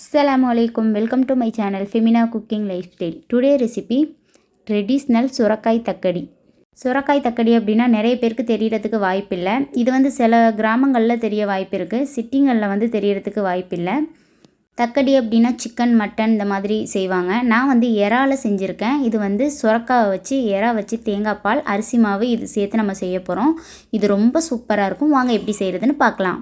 Assalamualaikum. Welcome to my channel Femina Cooking Lifestyle. Today recipe traditional சுரக்காய் தக்கடி. சுரக்காய் தக்கடி அப்படின்னா நிறைய பேருக்கு தெரியறதுக்கு வாய்ப்பில்லை. இது வந்து சில கிராமங்களில் தெரிய வாய்ப்பு இருக்குது, சிட்டிங்களில் வந்து தெரியறதுக்கு வாய்ப்பில்லை. தக்கடி அப்படின்னா சிக்கன், மட்டன் இந்த மாதிரி செய்வாங்க. நான் வந்து இறால செஞ்சுருக்கேன். இது வந்து சுரக்காவை வச்சு எறா வச்சு தேங்காய் பால், அரிசி மாவு இது சேர்த்து நம்ம செய்ய போகிறோம். இது ரொம்ப சூப்பராக இருக்கும். வாங்க எப்படி செய்கிறதுன்னு பார்க்கலாம்.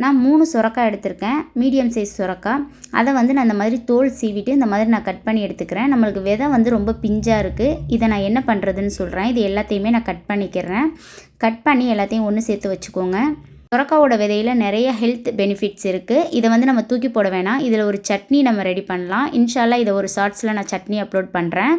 நான் 3 சுரக்காய் எடுத்திருக்கேன், மீடியம் சைஸ் சுரக்காய். அதை வந்து நான் இந்த மாதிரி தோல் சீவிட்டு இந்த மாதிரி நான் கட் பண்ணி எடுத்துக்கிறேன். நம்மளுக்கு விதை வந்து ரொம்ப பிஞ்சாக இருக்குது. இதை நான் என்ன பண்ணுறதுன்னு சொல்கிறேன். இது எல்லாத்தையுமே நான் கட் பண்ணிக்கிறேன். கட் பண்ணி எல்லாத்தையும் ஒன்று சேர்த்து வச்சுக்கோங்க. சுரக்காவோட விதையில் நிறைய ஹெல்த் பெனிஃபிட்ஸ் இருக்குது. இதை வந்து நம்ம தூக்கி போட வேணாம். இதில் ஒரு சட்னி நம்ம ரெடி பண்ணலாம். இன்ஷால்லா இதை ஒரு ஷார்ட்ஸில் நான் சட்னி அப்லோட் பண்ணுறேன்.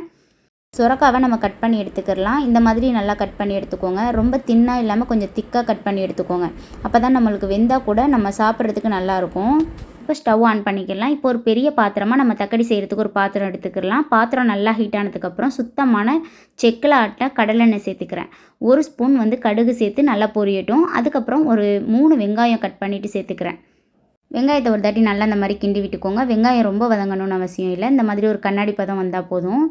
சுரக்காவை நம்ம கட் பண்ணி எடுத்துக்கிடலாம். இந்த மாதிரி நல்லா கட் பண்ணி எடுத்துக்கோங்க. ரொம்ப தின்னாக இல்லாமல் கொஞ்சம் திக்காக கட் பண்ணி எடுத்துக்கோங்க. அப்போ தான் நம்மளுக்கு வெந்தால் கூட நம்ம சாப்பிட்றதுக்கு நல்லாயிருக்கும். இப்போ ஸ்டவ் ஆன் பண்ணிக்கலாம். இப்போ ஒரு பெரிய பாத்திரமாக நம்ம தக்கடி செய்கிறதுக்கு ஒரு பாத்திரம் எடுத்துக்கிடலாம். பாத்திரம் நல்லா ஹீட் ஆனதுக்கப்புறம் சுத்தமான செக்கில் ஆட்ட கடலெண்ணெய் சேர்த்துக்கிறேன். 1 ஸ்பூன் வந்து கடுகு சேர்த்து நல்லா பொரியட்டும். அதுக்கப்புறம் ஒரு 3 வெங்காயம் கட் பண்ணிவிட்டு சேர்த்துக்கிறேன். வெங்காயத்தை ஒரு தாட்டி நல்லா இந்த மாதிரி கிண்டி விட்டுக்கோங்க. வெங்காயம் ரொம்ப வதங்கணும்னு அவசியம் இல்லை. இந்த மாதிரி ஒரு கண்ணாடி பதம் வந்தால் போதும்.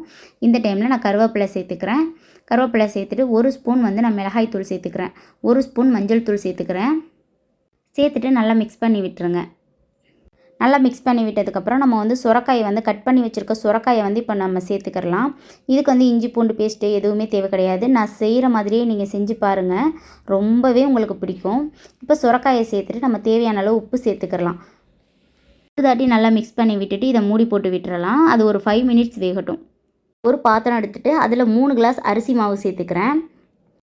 இந்த டைமில் நான் கருவேப்பிலை சேர்த்துக்கிறேன். கருவேப்பிலை சேர்த்துட்டு 1 ஸ்பூன் வந்து நான் மிளகாய் தூள் சேர்த்துக்கிறேன். 1 ஸ்பூன் மஞ்சள் தூள் சேர்த்துக்கிறேன். சேர்த்துட்டு நல்லா மிக்ஸ் பண்ணி விட்டுருங்க. நல்லா மிக்ஸ் பண்ணி விட்டதுக்கப்புறம் நம்ம வந்து சுரக்காயை வந்து கட் பண்ணி வச்சுருக்க சுரக்காயை வந்து இப்போ நம்ம சேர்த்துக்கிறலாம். இதுக்கு வந்து இஞ்சி பூண்டு பேஸ்ட்டு எதுவுமே தேவை கிடையாது. நான் செய்கிற மாதிரியே நீங்கள் செஞ்சு பாருங்கள், ரொம்பவே உங்களுக்கு பிடிக்கும். இப்போ சுரக்காயை சேர்த்துட்டு நம்ம தேவையான அளவு உப்பு சேர்த்துக்கிறலாம். ஒரு தாட்டி நல்லா மிக்ஸ் பண்ணி விட்டுட்டு இதை மூடி போட்டு விட்டுறலாம். அது ஒரு 5 மினிட்ஸ் வேகட்டும். ஒரு பாத்திரம் எடுத்துகிட்டு அதில் 3 கிளாஸ் அரிசி மாவு சேர்த்துக்கிறேன்.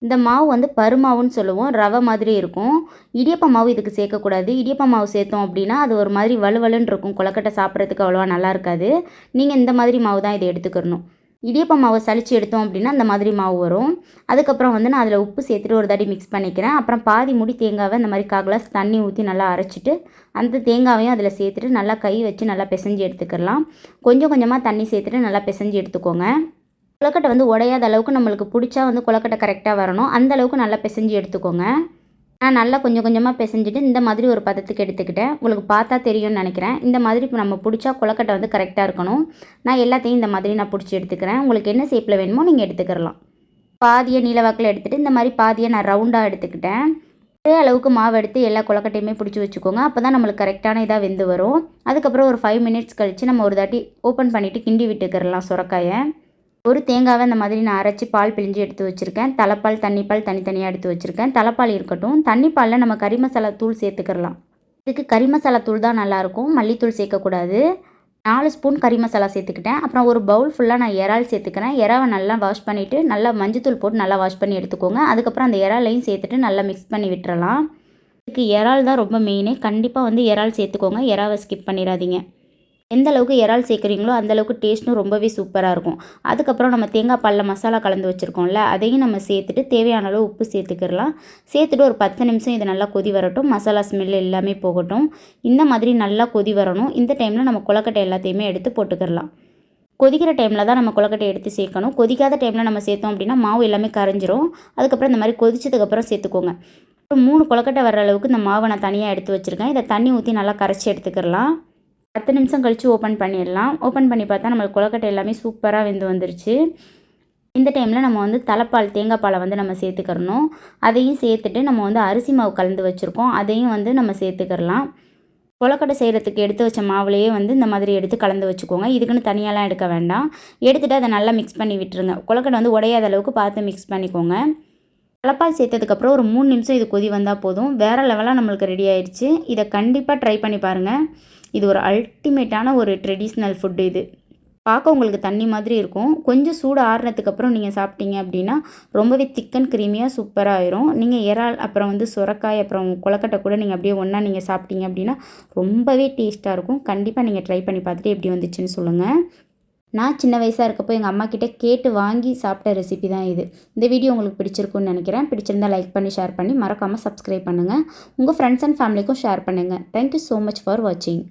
இந்த மாவு வந்து பருமாவுன்னு சொல்லுவோம், ரவை மாதிரி இருக்கும். இடியப்ப மாவு இதுக்கு சேர்க்கக்கூடாது. இடியப்ப மாவு சேர்த்தோம் அப்படின்னா அது ஒரு மாதிரி வலுவலுன்னு இருக்கும், கொலக்கட்டை சாப்பிட்றதுக்கு அவ்வளோவா நல்லா இருக்காது. நீங்கள் இந்த மாதிரி மாவு தான் இதை எடுத்துக்கிறணும். இடியப்ப மாவை சளிச்சு எடுத்தோம் அப்படின்னா அந்த மாதிரி மாவு வரும். அதுக்கப்புறம் வந்து நான் அதில் உப்பு சேர்த்துட்டு ஒரு தாட்டி மிக்ஸ் பண்ணிக்கிறேன். அப்புறம் பாதி மூடி தேங்காவை இந்த மாதிரி 1/4 கிளாஸ் தண்ணி ஊற்றி நல்லா அரைச்சிட்டு அந்த தேங்காவையும் அதில் சேர்த்துட்டு நல்லா கை வச்சு நல்லா பிசைஞ்சு எடுத்துக்கலாம். கொஞ்சம் கொஞ்சமாக தண்ணி சேர்த்துட்டு நல்லா பிசைஞ்சு எடுத்துக்கோங்க. கொலக்கட்டை வந்து உடையாத அளவுக்கு நம்மளுக்கு பிடிச்சா வந்து கொலக்கட்டை கரெக்டாக வரணும். அந்த அளவுக்கு நல்லா பிசைஞ்சு எடுத்துக்கோங்க. நான் நல்லா கொஞ்சம் கொஞ்சமாக பிசைஞ்சிட்டு இந்த மாதிரி ஒரு பதத்துக்கு எடுத்துக்கிட்டேன். உங்களுக்கு பார்த்தா தெரியும்னு நினைக்கிறேன். இந்த மாதிரி இப்போ நம்ம பிடிச்சா கொலக்கட்டை வந்து கரெக்டாக இருக்கணும். நான் எல்லாத்தையும் இந்த மாதிரி நான் பிடிச்சி எடுத்துக்கிறேன். உங்களுக்கு என்ன ஷேப்பில் வேணுமோ நீங்கள் எடுத்துக்கிறலாம். பாதியை நீளவாக்கில் எடுத்துகிட்டு இந்த மாதிரி பாதியை நான் ரவுண்டாக எடுத்துக்கிட்டேன். ஒரே அளவுக்கு மாவு எடுத்து எல்லா கொலக்கட்டையுமே பிடிச்சி வச்சுக்கோங்க. அப்போ தான் நம்மளுக்கு கரெக்டான இதாக வெந்து வரும். அதுக்கப்புறம் ஒரு 5 மினிட்ஸ் கழித்து நம்ம ஒரு தாட்டி ஓப்பன் பண்ணிவிட்டு கிண்டி விட்டுக்கிறலாம் சுரக்காயை. ஒரு தேங்காவை இந்த மாதிரி நான் அரைச்சி பால் பிழிஞ்சு எடுத்து வச்சுருக்கேன். தலைப்பால், தண்ணிப்பால் தனித்தனியாக எடுத்து வச்சுருக்கேன். தலைப்பால் இருக்கட்டும். தண்ணிப்பாலில் நம்ம கறி மசாலா தூள் சேர்த்துக்கிறலாம். இதுக்கு கறி மசாலா தூள் தான் நல்லாயிருக்கும், மல்லித்தூள் சேர்க்கக்கூடாது. 4 ஸ்பூன் கறி மசாலா சேர்த்துக்கிட்டேன். அப்புறம் ஒரு பவுல் ஃபுல்லாக நான் இறால் சேர்த்துக்கிறேன். இறாவை நல்லா வாஷ் பண்ணிவிட்டு நல்லா மஞ்சத்தூள் போட்டு நல்லா வாஷ் பண்ணி எடுத்துக்கோங்க. அதுக்கப்புறம் அந்த இறாலையும் சேர்த்துட்டு நல்லா மிக்ஸ் பண்ணி விட்டுறலாம். இதுக்கு இறால் தான் ரொம்ப மெயினே. கண்டிப்பாக வந்து இறால் சேர்த்துக்கோங்க, இறாவை ஸ்கிப் பண்ணிடாதீங்க. எந்த அளவுக்கு இறால் சேர்க்குறீங்களோ அந்தளவுக்கு டேஸ்ட்டும் ரொம்பவே சூப்பராக இருக்கும். அதுக்கப்புறம் நம்ம தேங்காய் பாலில் மசாலா கலந்து வச்சுருக்கோம்ல, அதையும் நம்ம சேர்த்துட்டு தேவையான அளவு உப்பு சேர்த்துக்கிறலாம். சேர்த்துட்டு ஒரு 10 நிமிஷம் இது நல்லா கொதி வரட்டும். மசாலா ஸ்மெல் எல்லாமே போகட்டும். இந்த மாதிரி நல்லா கொதி வரணும். இந்த டைமில் நம்ம கொலக்கட்டை எல்லாத்தையுமே எடுத்து போட்டுக்கிறலாம். கொதிக்கிற டைமில் தான் நம்ம கொலக்கட்டை எடுத்து சேர்க்கணும். கொதிக்காத டைமில் நம்ம சேர்த்தோம் அப்படின்னா மாவு எல்லாமே கரைஞ்சிரும். அதுக்கப்புறம் இந்த மாதிரி கொதிச்சதுக்கப்புறம் சேர்த்துக்கோங்க. ஒரு 3 கொலக்கட்டை வர அளவுக்கு இந்த மாவை நான் தனியாக எடுத்து வச்சுருக்கேன். இதை தண்ணி ஊற்றி நல்லா கரைச்சி எடுத்துக்கிறலாம். 10 நிமிஷம் கழித்து ஓப்பன் பண்ணிடலாம். ஓப்பன் பண்ணி பார்த்தா நம்மளுக்கு கொலக்கட்டை எல்லாமே சூப்பராக வெந்து வந்துருச்சு. இந்த டைமில் நம்ம வந்து தலைப்பால், தேங்காய் பாலை வந்து நம்ம சேர்த்துக்கிறணும். அதையும் சேர்த்துட்டு நம்ம வந்து அரிசி மாவு கலந்து வச்சுருக்கோம், அதையும் வந்து நம்ம சேர்த்துக்கிறலாம். கொலக்கட்டை செய்கிறதுக்கு எடுத்து வச்ச மாவுலேயே வந்து இந்த மாதிரி எடுத்து கலந்து வச்சுக்கோங்க. இதுக்குன்னு தனியாலாம் எடுக்க வேண்டாம். எடுத்துகிட்டு அதை நல்லா மிக்ஸ் பண்ணி விட்டுருங்க. கொலக்கட்டை வந்து உடையாத அளவுக்கு பார்த்து மிக்ஸ் பண்ணிக்கோங்க. தலைப்பால் சேர்த்ததுக்கப்புறம் ஒரு 3 நிமிஷம் இது கொதி வந்தால் போதும். வேறு லெவலாக நம்மளுக்கு ரெடி ஆயிடுச்சு. இதை கண்டிப்பாக ட்ரை பண்ணி பாருங்கள். இது ஒரு அல்டிமேட்டான ஒரு ட்ரெடிஷ்னல் ஃபுட்டு. இது பார்க்க உங்களுக்கு தண்ணி மாதிரி இருக்கும். கொஞ்சம் சூடு ஆறுனதுக்கப்புறம் நீங்கள் சாப்பிட்டீங்க அப்படின்னா ரொம்பவே திக்கன் க்ரீமியாக சூப்பராக ஆயிரும். நீங்கள் இறால் அப்புறம் வந்து சுரக்காய் அப்புறம் கொலக்கட்டை கூட நீங்கள் அப்படியே ஒன்றா நீங்கள் சாப்பிட்டீங்க அப்படின்னா ரொம்பவே டேஸ்ட்டாக இருக்கும். கண்டிப்பாக நீங்கள் ட்ரை பண்ணி பார்த்துட்டு எப்படி வந்துச்சுன்னு சொல்லுங்கள். நான் சின்ன வயசாக இருக்கப்போ எங்கள் அம்மா கிட்டே கேட்டு வாங்கி சாப்பிட்ட ரெசிபி தான் இது. இந்த வீடியோ உங்களுக்கு பிடிச்சிருக்குன்னு நினைக்கிறேன். பிடிச்சிருந்தா லைக் பண்ணி ஷேர் பண்ணி மறக்காமல் சப்ஸ்கிரைப் பண்ணுங்கள். உங்கள் ஃப்ரெண்ட்ஸ் அண்ட் ஃபேமிலிக்கும் ஷேர் பண்ணுங்கள். தேங்க்யூ ஸோ மச் ஃபார் வாட்சிங்.